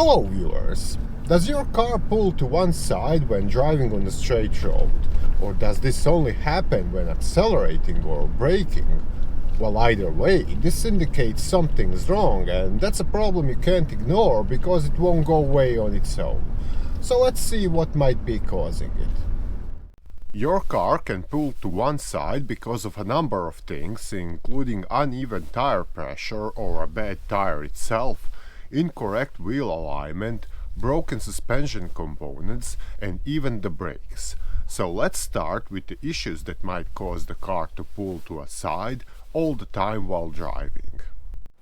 Hello viewers! Does your car pull to one side when driving on a straight road? Or does this only happen when accelerating or braking? Well, either way, this indicates something's wrong, and that's a problem you can't ignore because it won't go away on its own. So let's see what might be causing it. Your car can pull to one side because of a number of things, including uneven tire pressure or a bad tire itself, incorrect wheel alignment, broken suspension components, and even the brakes. So let's start with the issues that might cause the car to pull to a side all the time while driving.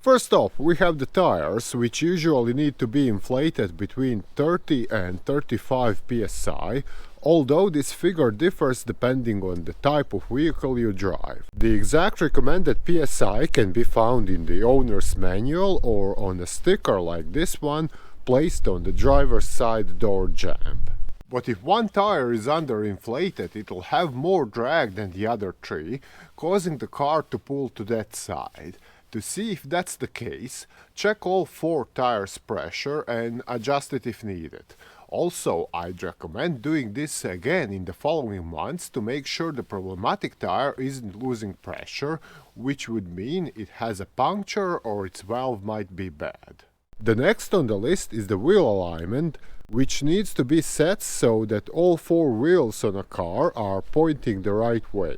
First off, we have the tires, which usually need to be inflated between 30 and 35 psi, although this figure differs depending on the type of vehicle you drive. The exact recommended psi can be found in the owner's manual or on a sticker like this one placed on the driver's side door jamb. But if one tire is underinflated, it'll have more drag than the other three, causing the car to pull to that side. To see if that's the case, check all four tires' pressure and adjust it if needed. Also, I'd recommend doing this again in the following months to make sure the problematic tire isn't losing pressure, which would mean it has a puncture or its valve might be bad. The next on the list is the wheel alignment, which needs to be set so that all four wheels on a car are pointing the right way.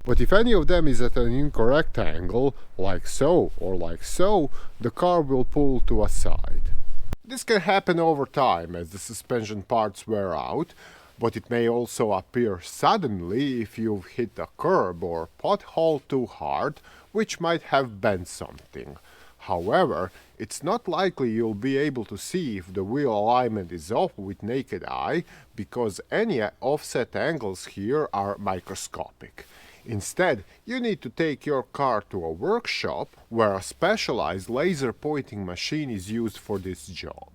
But if any of them is at an incorrect angle, like so or like so, the car will pull to a side. This can happen over time as the suspension parts wear out, but it may also appear suddenly if you've hit a curb or pothole too hard, which might have bent something. However, it's not likely you'll be able to see if the wheel alignment is off with naked eye, because any offset angles here are microscopic. Instead, you need to take your car to a workshop where a specialized laser pointing machine is used for this job.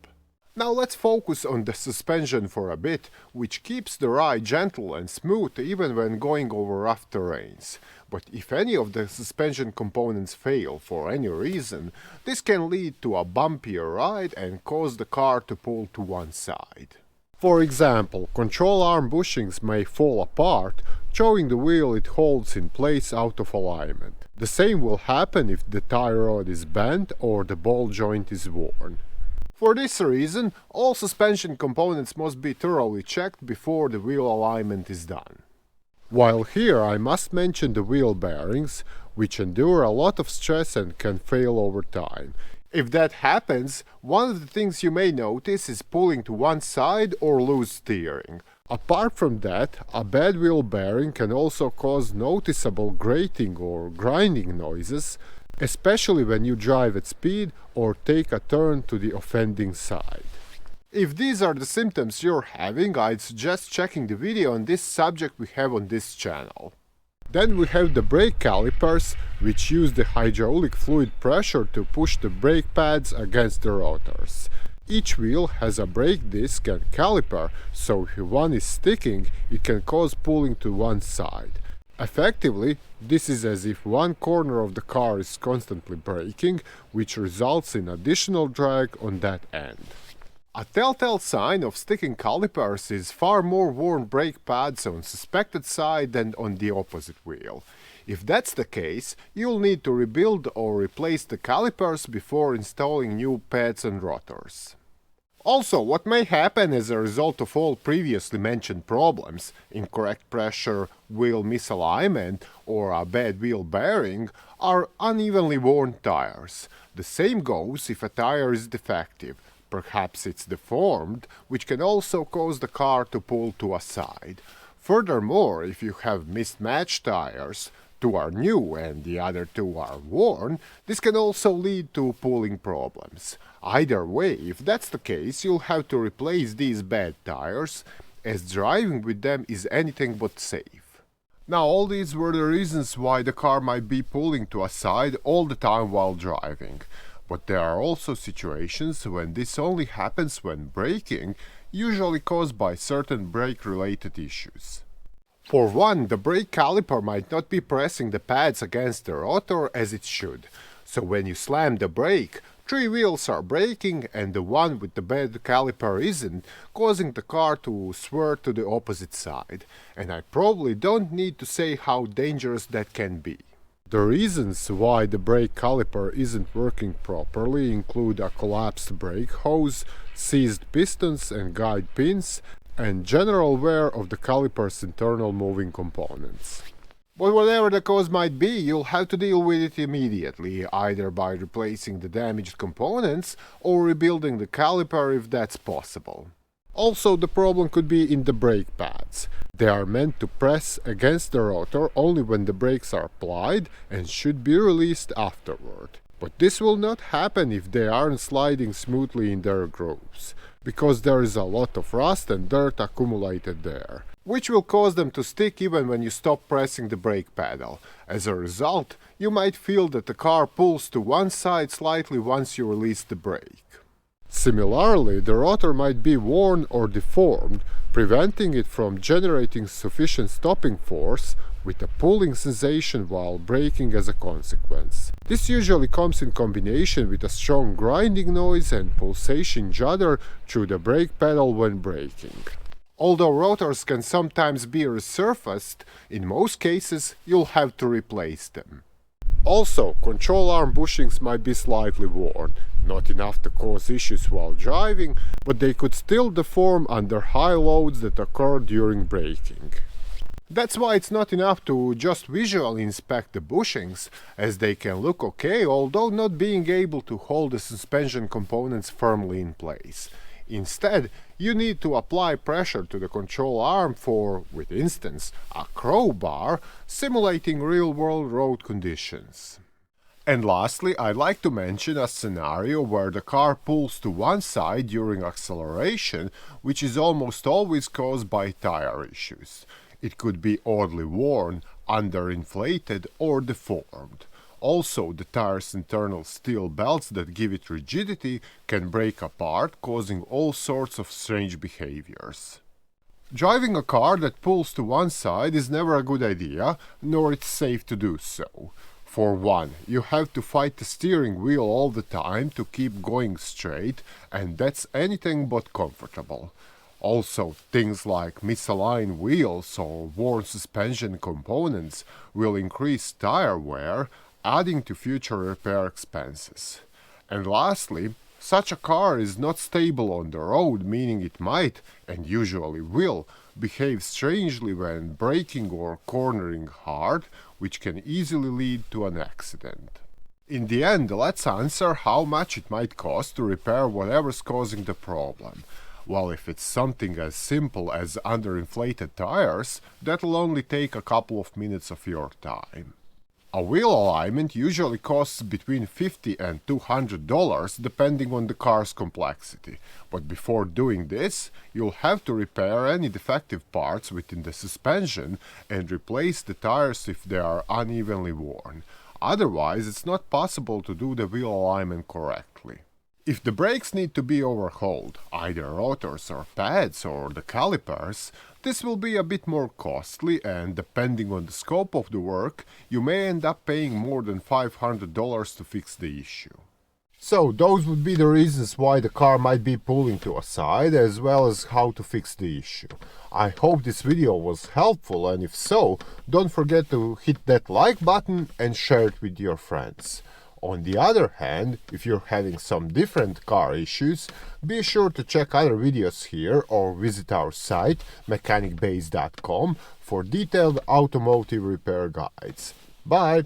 Now let's focus on the suspension for a bit, which keeps the ride gentle and smooth even when going over rough terrains. But if any of the suspension components fail for any reason, this can lead to a bumpier ride and cause the car to pull to one side. For example, control arm bushings may fall apart, showing the wheel it holds in place out of alignment. The same will happen if the tie rod is bent or the ball joint is worn. For this reason, all suspension components must be thoroughly checked before the wheel alignment is done. While here I must mention the wheel bearings, which endure a lot of stress and can fail over time. If that happens, one of the things you may notice is pulling to one side or loose steering. Apart from that, a bad wheel bearing can also cause noticeable grating or grinding noises, especially when you drive at speed or take a turn to the offending side. If these are the symptoms you're having, I'd suggest checking the video on this subject we have on this channel. Then we have the brake calipers, which use the hydraulic fluid pressure to push the brake pads against the rotors. Each wheel has a brake disc and caliper, so if one is sticking, it can cause pulling to one side. Effectively, this is as if one corner of the car is constantly braking, which results in additional drag on that end. A telltale sign of sticking calipers is far more worn brake pads on suspected side than on the opposite wheel. If that's the case, you'll need to rebuild or replace the calipers before installing new pads and rotors. Also, what may happen as a result of all previously mentioned problems, incorrect pressure, wheel misalignment, or a bad wheel bearing, are unevenly worn tires. The same goes if a tire is defective. Perhaps it's deformed, which can also cause the car to pull to a side. Furthermore, if you have mismatched tires, two are new and the other two are worn, this can also lead to pulling problems. Either way, if that's the case, you'll have to replace these bad tires, as driving with them is anything but safe. Now, all these were the reasons why the car might be pulling to a side all the time while driving. But there are also situations when this only happens when braking, usually caused by certain brake-related issues. For one, the brake caliper might not be pressing the pads against the rotor as it should, so when you slam the brake, Three wheels are braking and the one with the bad caliper isn't, causing the car to swerve to the opposite side. And I probably don't need to say how dangerous that can be. The reasons why the brake caliper isn't working properly include a collapsed brake hose, seized pistons and guide pins, and general wear of the caliper's internal moving components. But whatever the cause might be, you'll have to deal with it immediately, either by replacing the damaged components or rebuilding the caliper if that's possible. Also, the problem could be in the brake pads. They are meant to press against the rotor only when the brakes are applied and should be released afterward. But this will not happen if they aren't sliding smoothly in their grooves, because there is a lot of rust and dirt accumulated there, which will cause them to stick even when you stop pressing the brake pedal. As a result, you might feel that the car pulls to one side slightly once you release the brake. Similarly, the rotor might be worn or deformed, preventing it from generating sufficient stopping force, with a pulling sensation while braking as a consequence. This usually comes in combination with a strong grinding noise and pulsation judder through the brake pedal when braking. Although rotors can sometimes be resurfaced, in most cases you'll have to replace them. Also, control arm bushings might be slightly worn, not enough to cause issues while driving, but they could still deform under high loads that occur during braking. That's why it's not enough to just visually inspect the bushings, as they can look okay although not being able to hold the suspension components firmly in place. Instead, you need to apply pressure to the control arm for, with instance, a crowbar, simulating real-world road conditions. And lastly, I'd like to mention a scenario where the car pulls to one side during acceleration, which is almost always caused by tire issues. It could be oddly worn, underinflated, or deformed. Also, the tire's internal steel belts that give it rigidity can break apart, causing all sorts of strange behaviors. Driving a car that pulls to one side is never a good idea, nor it's safe to do so. For one, you have to fight the steering wheel all the time to keep going straight, and that's anything but comfortable. Also, things like misaligned wheels or worn suspension components will increase tire wear, adding to future repair expenses. And lastly, such a car is not stable on the road, meaning it might, and usually will, behave strangely when braking or cornering hard, which can easily lead to an accident. In the end, let's answer how much it might cost to repair whatever's causing the problem. Well, if it's something as simple as underinflated tires, that'll only take a couple of minutes of your time. A wheel alignment usually costs between $50 and $200 depending on the car's complexity, but before doing this, you'll have to repair any defective parts within the suspension and replace the tires if they are unevenly worn. Otherwise, it's not possible to do the wheel alignment correctly. If the brakes need to be overhauled, either rotors or pads or the calipers, this will be a bit more costly, and depending on the scope of the work, you may end up paying more than $500 to fix the issue. So those would be the reasons why the car might be pulling to a side, as well as how to fix the issue. I hope this video was helpful, and if so, don't forget to hit that like button and share it with your friends. On the other hand, if you're having some different car issues, be sure to check other videos here or visit our site mechanicbase.com for detailed automotive repair guides. Bye!